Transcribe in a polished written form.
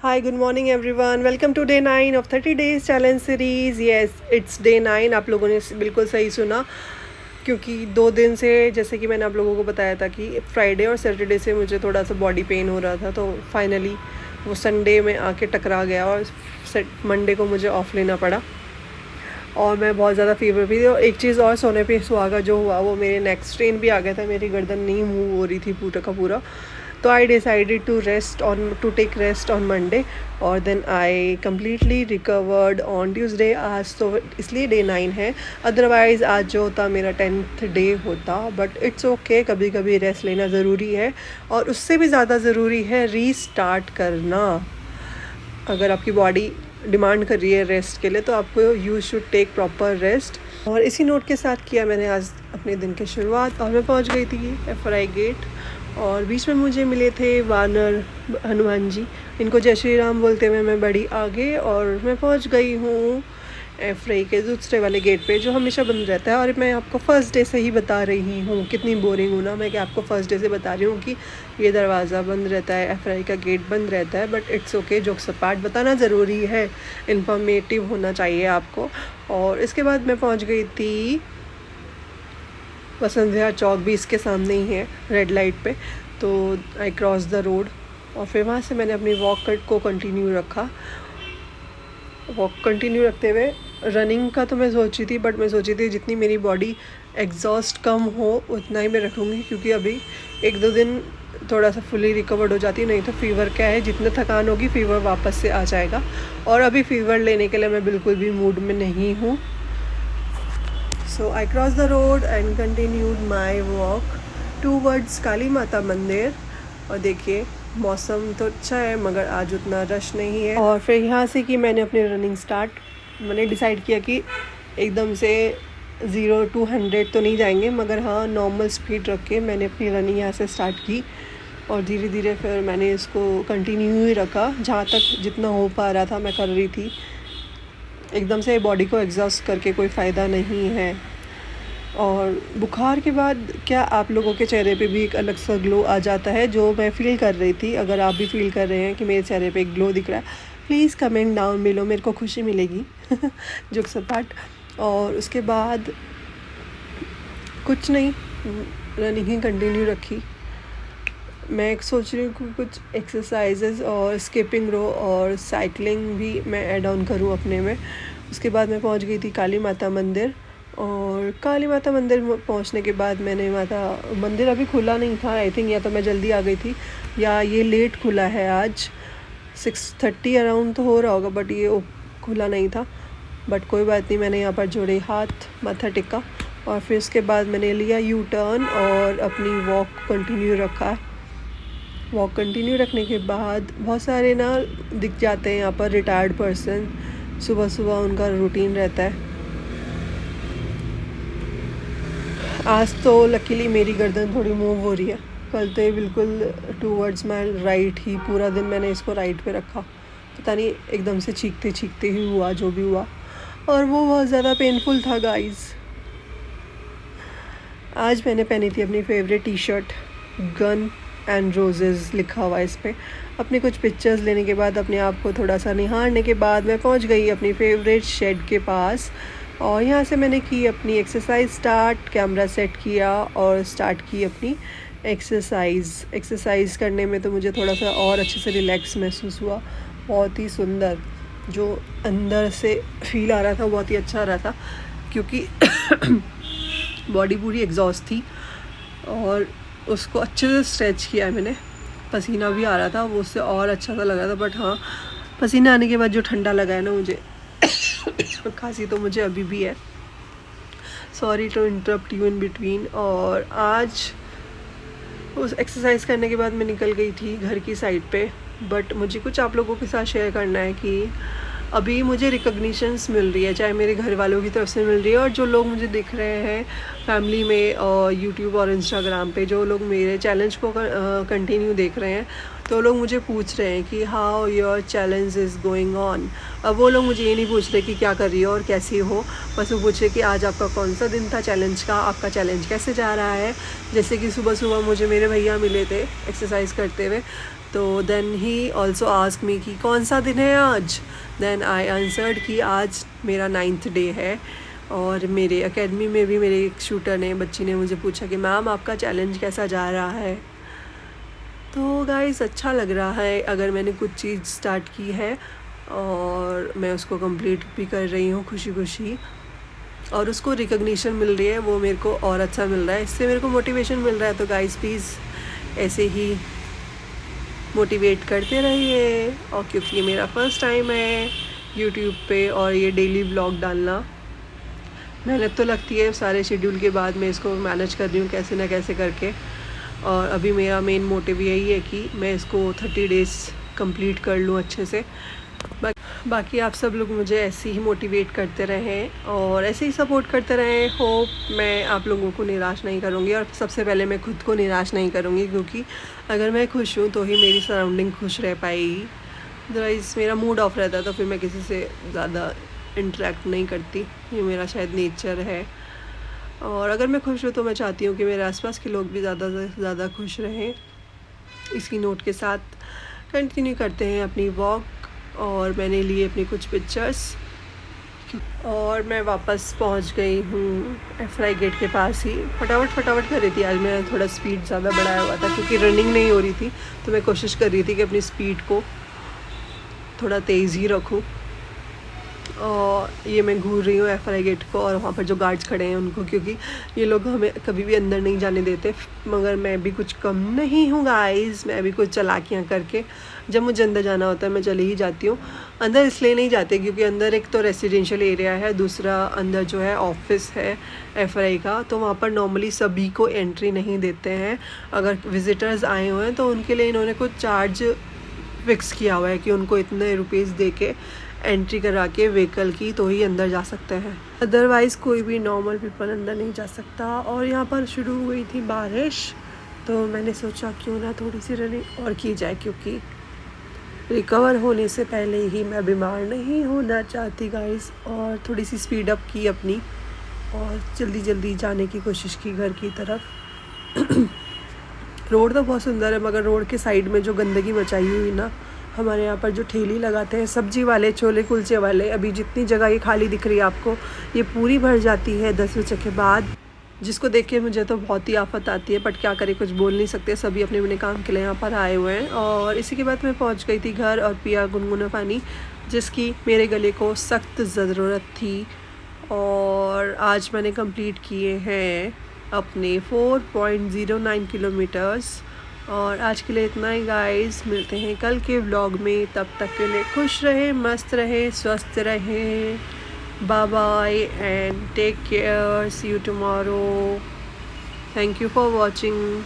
Hi, good morning everyone. Welcome to day 9 of 30 days challenge series. Yes, it's day 9. आप लोगों ने बिल्कुल सही सुना, क्योंकि 2 दिन से जैसे कि मैंने आप लोगों को बताया था कि फ्राइडे और सैटरडे से मुझे थोड़ा सा बॉडी पेन हो रहा था, तो फाइनली वो संडे में आके टकरा गया और मंडे को मुझे ऑफ लेना पड़ा। और मैं बहुत ज़्यादा फीवर भी थी, और एक चीज़ और, सोने पे सुहागा जो हुआ वो मेरे नेक स्ट्रेन भी आ गया था, मेरी गर्दन नहीं मूव हो रही थी पूरा का पूरा। तो I decided to take rest on Monday, और then I completely recovered on Tuesday. आज तो इसलिए डे 9 है, अदरवाइज़ आज जो होता मेरा 10th डे होता। बट इट्स ओके, कभी कभी रेस्ट लेना ज़रूरी है, और उससे भी ज़्यादा ज़रूरी है रीस्टार्ट करना। अगर आपकी बॉडी डिमांड कर रही है रेस्ट के लिए, तो आपको you should take proper rest. और इसी नोट के साथ किया मैंने आज अपने दिन की शुरुआत, और मैं पहुंच गई थी FRI गेट। और बीच में मुझे मिले थे वानर हनुमान जी, इनको जय श्री राम बोलते हुए मैं बड़ी आगे, और मैं पहुंच गई हूँ FRI के दूसरे वाले गेट पे, जो हमेशा बंद रहता है। और मैं आपको फ़र्स्ट डे से ही बता रही हूँ, कितनी बोरिंग हूँ ना मैं, कि आपको फ़र्स्ट डे से बता रही हूँ कि ये दरवाज़ा बंद रहता है, FRI का गेट बंद रहता है। बट इट्स ओके, जोक सपाट बताना ज़रूरी है, इन्फॉर्मेटिव होना चाहिए आपको। और इसके बाद मैं पहुँच गई थी वसंत विहार चौक, भी इसके सामने ही है रेड लाइट पे। तो आई क्रॉस द रोड, और फिर वहाँ से मैंने अपनी वॉक को कंटिन्यू रखा। वॉक कंटिन्यू रखते हुए रनिंग का तो मैं सोची थी, बट मैं सोची थी जितनी मेरी बॉडी एग्जॉस्ट कम हो उतना ही मैं रखूँगी, क्योंकि अभी 1-2 दिन थोड़ा सा फुली रिकवर्ड हो जाती, नहीं तो फीवर क्या है, जितने थकान होगी फीवर वापस से आ जाएगा। और अभी फीवर लेने के लिए मैं बिल्कुल भी मूड में नहीं हूँ। So I crossed the road and continued my walk towards काली माता मंदिर। और देखिए मौसम तो अच्छा है, मगर आज उतना रश नहीं है। और फिर यहाँ से कि मैंने अपनी रनिंग स्टार्ट, मैंने डिसाइड किया कि एकदम से 0 to 100 तो नहीं जाएंगे, मगर हाँ नॉर्मल स्पीड रख के मैंने अपनी रनिंग यहाँ से स्टार्ट की। और धीरे धीरे फिर मैंने इसको कंटिन्यू ही रखा, जहाँ तक जितना हो पा रहा था मैं कर रही थी। एकदम से बॉडी को एग्जॉस्ट करके कोई फ़ायदा नहीं है। और बुखार के बाद क्या आप लोगों के चेहरे पे भी एक अलग सा ग्लो आ जाता है, जो मैं फ़ील कर रही थी। अगर आप भी फ़ील कर रहे हैं कि मेरे चेहरे पे एक ग्लो दिख रहा है, प्लीज़ कमेंट डाउन बिलो, मेरे को खुशी मिलेगी। जो सपाट। और उसके बाद कुछ नहीं, रनिंग ही कंटिन्यू रखी। मैं एक सोच रही हूँ कि कुछ एक्सरसाइजेज़ और स्किपिंग रो और साइकिलिंग भी मैं ऐड ऑन करूँ अपने में। उसके बाद मैं पहुँच गई थी काली माता मंदिर। और काली माता मंदिर पहुँचने के बाद मैंने मंदिर अभी खुला नहीं था, आई थिंक, या तो मैं जल्दी आ गई थी या ये लेट खुला है। आज 6:30 अराउंड तो हो रहा होगा, बट ये खुला नहीं था। बट कोई बात नहीं, मैंने यहाँ पर जोड़े हाथ, माथा टेका, और फिर उसके बाद मैंने लिया यू टर्न और अपनी वॉक कंटिन्यू रखा। वॉक कंटिन्यू रखने के बाद बहुत सारे ना दिख जाते हैं यहाँ पर रिटायर्ड पर्सन, सुबह सुबह उनका रूटीन रहता है। आज तो लकीली मेरी गर्दन थोड़ी मूव हो रही है, कल तो ये बिल्कुल टूवर्ड्स माई राइट ही, पूरा दिन मैंने इसको राइट पे रखा, पता नहीं एकदम से चीखते चीखते ही हुआ जो भी हुआ, और वो बहुत ज़्यादा पेनफुल था गाइस। आज मैंने पहनी थी अपनी favourite T shirt, Gun and Roses लिखा हुआ इस पर। अपनी कुछ पिक्चर्स लेने के बाद, अपने आप को थोड़ा सा निहारने के बाद, मैं पहुंच गई अपनी फेवरेट शेड के पास। और यहाँ से मैंने की अपनी एक्सरसाइज स्टार्ट, कैमरा सेट किया और स्टार्ट की अपनी एक्सरसाइज करने में तो मुझे थोड़ा सा और अच्छे से रिलैक्स महसूस हुआ। बहुत ही सुंदर, जो अंदर से फील आ रहा था बहुत ही अच्छा आ रहा था, क्योंकि बॉडी पूरी एग्जॉस्ट थी और उसको अच्छे से स्ट्रेच किया है मैंने। पसीना भी आ रहा था, वो उससे और अच्छा सा लग रहा था। बट हाँ, पसीना आने के बाद जो ठंडा लगा है ना मुझे, खांसी तो मुझे अभी भी है, sorry to interrupt you in between. और आज उस एक्सरसाइज करने के बाद मैं निकल गई थी घर की साइड पे। बट मुझे कुछ आप लोगों के साथ शेयर करना है कि अभी मुझे रिकॉग्निशंस मिल रही है, चाहे मेरे घर वालों की तरफ से मिल रही है, और जो लोग मुझे दिख रहे हैं फैमिली में और यूट्यूब और इंस्टाग्राम पे, जो लोग मेरे चैलेंज को कंटिन्यू देख रहे हैं, तो लोग मुझे पूछ रहे हैं कि how your challenge is going on. अब वो लोग मुझे ये नहीं पूछ रहे कि क्या कर रही हो और कैसी हो, बस वो पूछ रहे कि आज आपका कौन सा दिन था चैलेंज का, आपका चैलेंज कैसे जा रहा है। जैसे कि सुबह सुबह मुझे मेरे भैया मिले थे एक्सरसाइज करते हुए, तो देन ही ऑल्सो आस्क मी कि कौन सा दिन है आज। देन आई आंसर्ड कि आज मेरा 9th डे है। और मेरे एकेडमी में भी मेरे एक शूटर ने, बच्ची ने मुझे पूछा कि मैम आपका चैलेंज कैसा जा रहा है। तो गाइस अच्छा लग रहा है, अगर मैंने कुछ चीज़ स्टार्ट की है और मैं उसको कंप्लीट भी कर रही हूँ खुशी खुशी, और उसको रिकग्निशन मिल रही है, वो मेरे को और अच्छा मिल रहा है, इससे मेरे को मोटिवेशन मिल रहा है। तो गाइस प्लीज़ ऐसे ही मोटिवेट करते रहिए। और क्योंकि ये मेरा फर्स्ट टाइम है यूट्यूब पे और ये डेली व्लॉग डालना, मेहनत तो लगती है, सारे शेड्यूल के बाद मैं इसको मैनेज कर रही हूँ कैसे ना कैसे करके। और अभी मेरा मेन मोटिव यही है कि मैं इसको 30 डेज़ कंप्लीट कर लूँ अच्छे से। बाकी आप सब लोग मुझे ऐसे ही मोटिवेट करते रहें और ऐसे ही सपोर्ट करते रहें। होप मैं आप लोगों को निराश नहीं करूँगी, और सबसे पहले मैं खुद को निराश नहीं करूँगी, क्योंकि अगर मैं खुश हूँ तो ही मेरी सराउंडिंग खुश रह पाएगी। अदरवाइज़ मेरा मूड ऑफ रहता है तो फिर मैं किसी से ज़्यादा इंटरेक्ट नहीं करती, ये मेरा शायद नेचर है। और अगर मैं खुश हूँ तो मैं चाहती हूँ कि मेरे आसपास के लोग भी ज़्यादा से ज़्यादा खुश रहें। इसी नोट के साथ कंटिन्यू करते हैं अपनी वॉक। और मैंने लिए अपनी कुछ पिक्चर्स और मैं वापस पहुंच गई हूँ FRI गेट के पास ही। फटाफट कर रही थी, आज मैं थोड़ा स्पीड ज़्यादा बढ़ाया हुआ था क्योंकि रनिंग नहीं हो रही थी, तो मैं कोशिश कर रही थी कि अपनी स्पीड को थोड़ा तेज़ ही रखूँ। और ये मैं घूर रही हूँ FRI गेट को, और वहाँ पर जो गार्ड्स खड़े हैं उनको, क्योंकि ये लोग हमें कभी भी अंदर नहीं जाने देते। मगर मैं भी कुछ कम नहीं हूँ गाइस, मैं भी कुछ चालाकियाँ करके जब मुझे अंदर जाना होता है मैं चली ही जाती हूँ। अंदर इसलिए नहीं जाते क्योंकि अंदर एक तो रेसिडेंशियल एरिया है, दूसरा अंदर जो है ऑफिस है FRI का, तो वहाँ पर नॉर्मली सभी को एंट्री नहीं देते हैं। अगर विज़िटर्स आए हुए हैं तो उनके लिए इन्होंने कुछ चार्ज फिक्स किया हुआ है कि उनको इतने रुपीज़ दे के एंट्री करा के व्हीकल की तो ही अंदर जा सकते हैं, अदरवाइज़ कोई भी नॉर्मल पीपल अंदर नहीं जा सकता। और यहाँ पर शुरू हुई थी बारिश, तो मैंने सोचा क्यों ना थोड़ी सी रनिंग और की जाए, क्योंकि रिकवर होने से पहले ही मैं बीमार नहीं होना चाहती गाइस। और थोड़ी सी स्पीड अप की अपनी और जल्दी जाने की कोशिश की घर की तरफ। रोड तो बहुत सुंदर है, मगर रोड के साइड में जो गंदगी मचाई हुई ना, हमारे यहाँ पर जो ठेली लगाते हैं सब्जी वाले, छोले कुलचे वाले, अभी जितनी जगह ये खाली दिख रही है आपको, ये पूरी भर जाती है 10 बजे के बाद, जिसको देख के मुझे तो बहुत ही आफत आती है। बट क्या करें, कुछ बोल नहीं सकते, सभी अपने अपने काम के लिए यहाँ पर आए हुए हैं। और इसी के बाद मैं पहुँच गई थी घर और पिया गुनगुना पानी, जिसकी मेरे गले को सख्त ज़रूरत थी। और आज मैंने कंप्लीट किए हैं अपने 4.09 किलोमीटर्स। और आज के लिए इतना ही गाइस, मिलते हैं कल के व्लॉग में, तब तक के लिए खुश रहें, मस्त रहें, स्वस्थ रहें। Bye bye and take care, see you tomorrow. Thank you for watching.